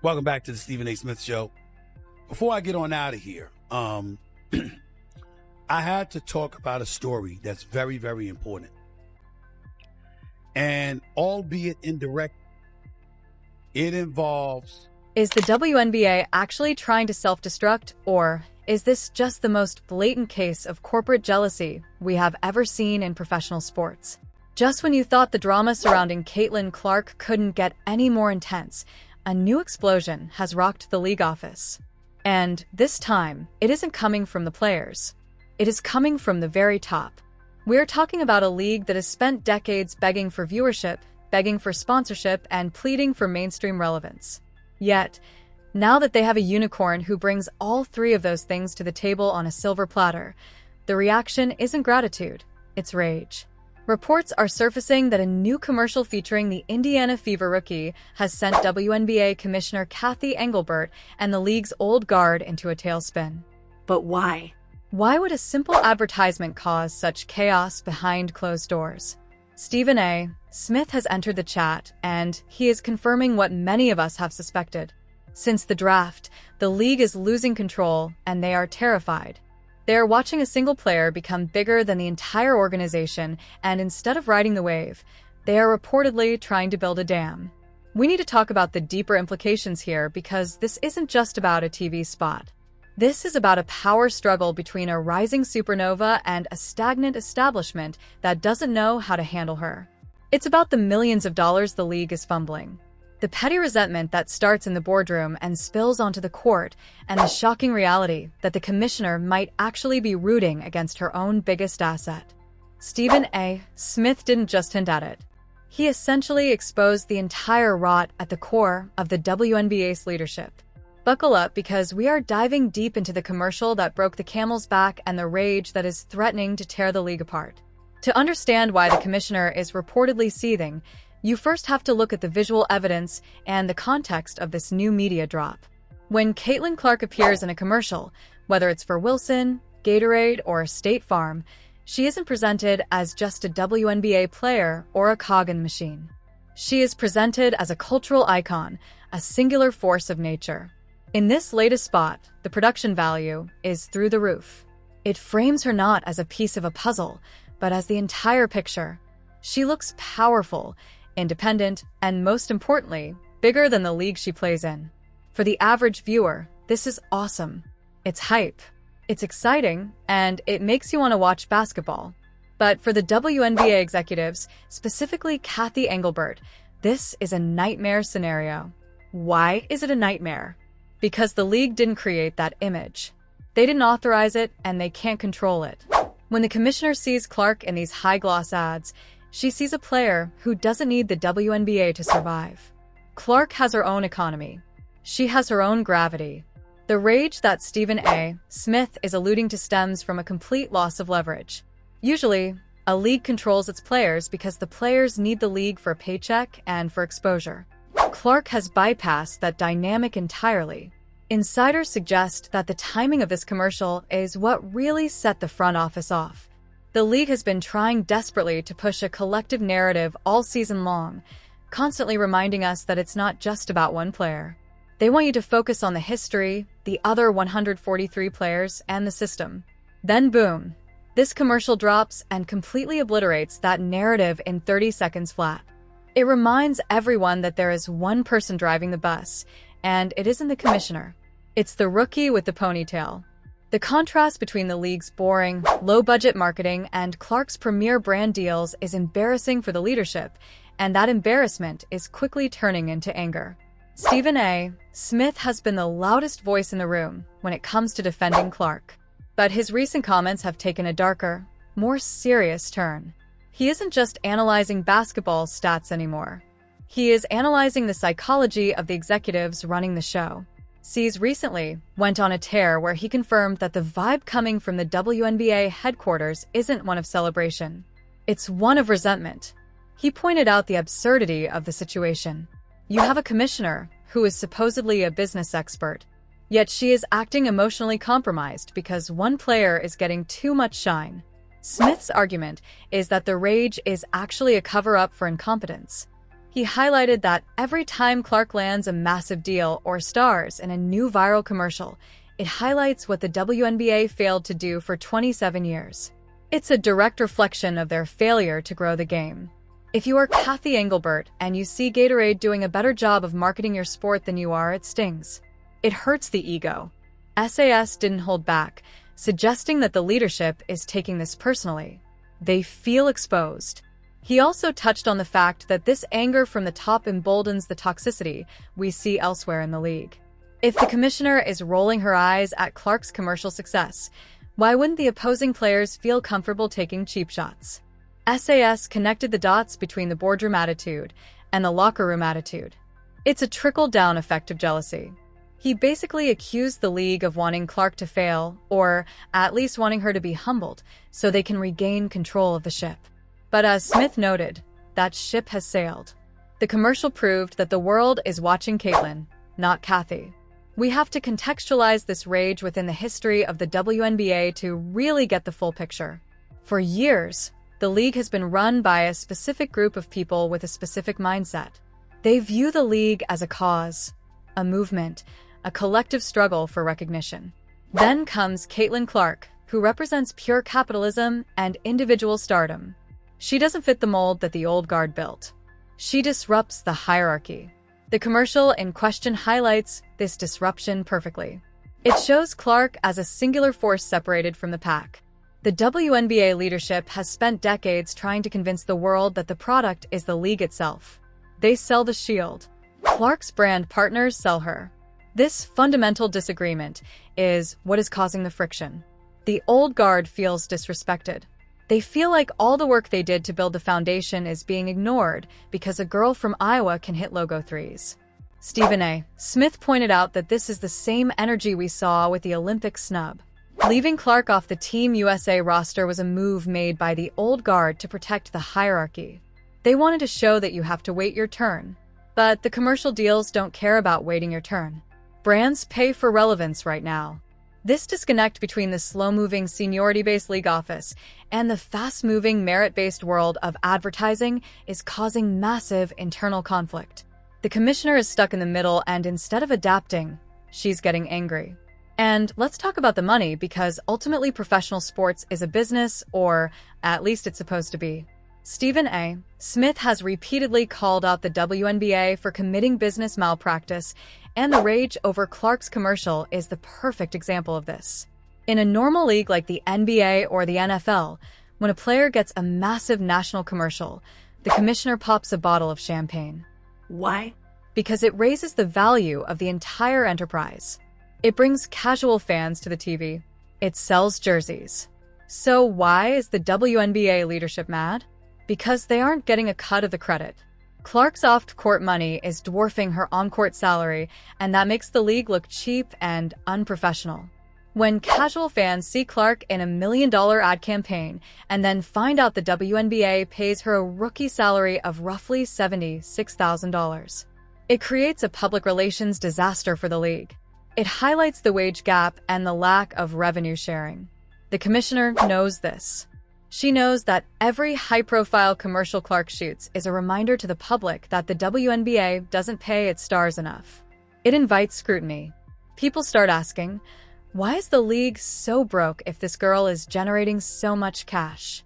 Welcome back to the Stephen A. Smith Show. Before I get on out of here, I had to talk about a story that's very, very important. And albeit indirect, it involves... Is the WNBA actually trying to self-destruct, or is this just the most blatant case of corporate jealousy we have ever seen in professional sports? Just when you thought the drama surrounding Caitlin Clark couldn't get any more intense, a new explosion has rocked the league office. And this time, it isn't coming from the players. It is coming from the very top. We're talking about a league that has spent decades begging for viewership, begging for sponsorship, and pleading for mainstream relevance. Yet, now that they have a unicorn who brings all three of those things to the table on a silver platter, the reaction isn't gratitude, it's rage. Reports are surfacing that a new commercial featuring the Indiana Fever rookie has sent WNBA Commissioner Cathy Engelbert and the league's old guard into a tailspin. But why? Why would a simple advertisement cause such chaos behind closed doors? Stephen A. Smith has entered the chat, and he is confirming what many of us have suspected. Since the draft, the league is losing control, and they are terrified. They are watching a single player become bigger than the entire organization, and instead of riding the wave, they are reportedly trying to build a dam. We need to talk about the deeper implications here, because this isn't just about a TV spot. This is about a power struggle between a rising supernova and a stagnant establishment that doesn't know how to handle her. It's about the millions of dollars the league is fumbling, the petty resentment that starts in the boardroom and spills onto the court, and the shocking reality that the commissioner might actually be rooting against her own biggest asset. Stephen A. Smith didn't just hint at it. He essentially exposed the entire rot at the core of the WNBA's leadership. Buckle up, because we are diving deep into the commercial that broke the camel's back and the rage that is threatening to tear the league apart. To understand why the commissioner is reportedly seething, you first have to look at the visual evidence and the context of this new media drop. When Caitlin Clark appears in a commercial, whether it's for Wilson, Gatorade, or State Farm, she isn't presented as just a WNBA player or a cog in the machine. She is presented as a cultural icon, a singular force of nature. In this latest spot, the production value is through the roof. It frames her not as a piece of a puzzle, but as the entire picture. She looks powerful, independent, and most importantly, bigger than the league she plays in. For the average viewer, this is awesome. It's hype. It's exciting, and it makes you want to watch basketball. But for the WNBA executives, specifically Cathy Engelbert, this is a nightmare scenario. Why is it a nightmare? Because the league didn't create that image. They didn't authorize it, and they can't control it. When the commissioner sees Clark in these high-gloss ads, she sees a player who doesn't need the WNBA to survive. Clark has her own economy. She has her own gravity. The rage that Stephen A. Smith is alluding to stems from a complete loss of leverage. Usually, a league controls its players because the players need the league for a paycheck and for exposure. Clark has bypassed that dynamic entirely. Insiders suggest that the timing of this commercial is what really set the front office off. The league has been trying desperately to push a collective narrative all season long, constantly reminding us that it's not just about one player. They want you to focus on the history, the other 143 players, and the system. Then boom, this commercial drops and completely obliterates that narrative in 30 seconds flat. It reminds everyone that there is one person driving the bus, and it isn't the commissioner. It's the rookie with the ponytail. The contrast between the league's boring, low-budget marketing and Clark's premier brand deals is embarrassing for the leadership, and that embarrassment is quickly turning into anger. Stephen A. Smith has been the loudest voice in the room when it comes to defending Clark. But his recent comments have taken a darker, more serious turn. He isn't just analyzing basketball stats anymore. He is analyzing the psychology of the executives running the show. Sees recently went on a tear where he confirmed that the vibe coming from the WNBA headquarters isn't one of celebration. It's one of resentment. He pointed out the absurdity of the situation. You have a commissioner who is supposedly a business expert, yet she is acting emotionally compromised because one player is getting too much shine. Smith's argument is that the rage is actually a cover-up for incompetence. He highlighted that every time Clark lands a massive deal or stars in a new viral commercial, it highlights what the WNBA failed to do for 27 years. It's a direct reflection of their failure to grow the game. If you are Kathy Engelbert and you see Gatorade doing a better job of marketing your sport than you are, it stings. It hurts the ego. SAS didn't hold back, suggesting that the leadership is taking this personally. They feel exposed. He also touched on the fact that this anger from the top emboldens the toxicity we see elsewhere in the league. If the commissioner is rolling her eyes at Clark's commercial success, why wouldn't the opposing players feel comfortable taking cheap shots? SAS connected the dots between the boardroom attitude and the locker room attitude. It's a trickle-down effect of jealousy. He basically accused the league of wanting Clark to fail, or at least wanting her to be humbled, so they can regain control of the ship. But as Smith noted, that ship has sailed. The commercial proved that the world is watching Caitlyn, not Kathy. We have to contextualize this rage within the history of the WNBA to really get the full picture. For years, the league has been run by a specific group of people with a specific mindset. They view the league as a cause, a movement, a collective struggle for recognition. Then comes Caitlyn Clark, who represents pure capitalism and individual stardom. She doesn't fit the mold that the old guard built. She disrupts the hierarchy. The commercial in question highlights this disruption perfectly. It shows Clark as a singular force separated from the pack. The WNBA leadership has spent decades trying to convince the world that the product is the league itself. They sell the shield. Clark's brand partners sell her. This fundamental disagreement is what is causing the friction. The old guard feels disrespected. They feel like all the work they did to build the foundation is being ignored because a girl from Iowa can hit logo threes. Stephen A. Smith pointed out that this is the same energy we saw with the Olympic snub. Leaving Clark off the Team USA roster was a move made by the old guard to protect the hierarchy. They wanted to show that you have to wait your turn. But the commercial deals don't care about waiting your turn. Brands pay for relevance right now. This disconnect between the slow-moving seniority-based league office and the fast-moving merit-based world of advertising is causing massive internal conflict. The commissioner is stuck in the middle, and instead of adapting, she's getting angry. And let's talk about the money, because ultimately professional sports is a business, or at least it's supposed to be. Stephen A. Smith has repeatedly called out the WNBA for committing business malpractice, and the rage over Clark's commercial is the perfect example of this. In a normal league like the NBA or the NFL, when a player gets a massive national commercial, the commissioner pops a bottle of champagne. Why? Because it raises the value of the entire enterprise. It brings casual fans to the TV. It sells jerseys. So why is the WNBA leadership mad? Because they aren't getting a cut of the credit. Clark's off-court money is dwarfing her on-court salary, and that makes the league look cheap and unprofessional. When casual fans see Clark in a $1 million ad campaign and then find out the WNBA pays her a rookie salary of roughly $76,000, it creates a public relations disaster for the league. It highlights the wage gap and the lack of revenue sharing. The commissioner knows this. She knows that every high-profile commercial Clark shoots is a reminder to the public that the WNBA doesn't pay its stars enough. It invites scrutiny. People start asking, why is the league so broke if this girl is generating so much cash?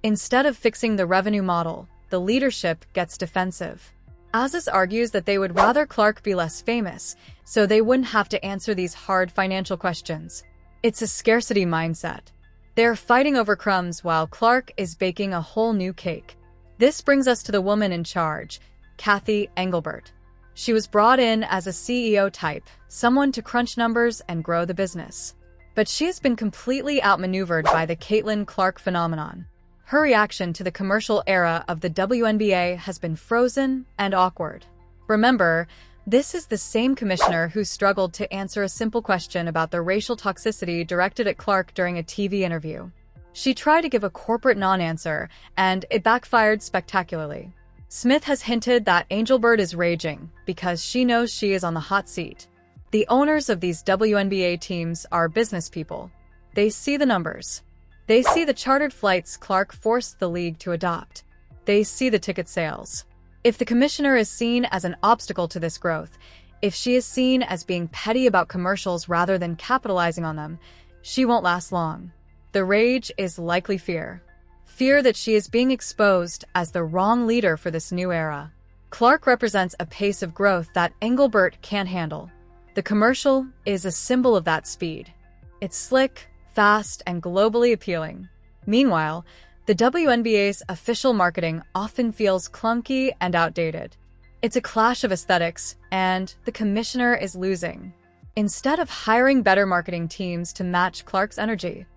Instead of fixing the revenue model, the leadership gets defensive. Aziz argues that they would rather Clark be less famous, so they wouldn't have to answer these hard financial questions. It's a scarcity mindset. They're fighting over crumbs while Clark is baking a whole new cake. This brings us to the woman in charge, Kathy Engelbert. She was brought in as a CEO type, someone to crunch numbers and grow the business. But she has been completely outmaneuvered by the Caitlyn Clark phenomenon. Her reaction to the commercial era of the WNBA has been frozen and awkward. Remember, this is the same commissioner who struggled to answer a simple question about the racial toxicity directed at Clark during a TV interview. She tried to give a corporate non-answer, and it backfired spectacularly. Smith has hinted that Engelbert is raging because she knows she is on the hot seat. The owners of these WNBA teams are business people. They see the numbers. They see the chartered flights Clark forced the league to adopt. They see the ticket sales. If the commissioner is seen as an obstacle to this growth, if she is seen as being petty about commercials rather than capitalizing on them, she won't last long. The rage is likely fear. Fear that she is being exposed as the wrong leader for this new era. Clark represents a pace of growth that Engelbert can't handle. The commercial is a symbol of that speed. It's slick, fast, and globally appealing. Meanwhile, the WNBA's official marketing often feels clunky and outdated. It's a clash of aesthetics, and the commissioner is losing. Instead of hiring better marketing teams to match Clark's energy,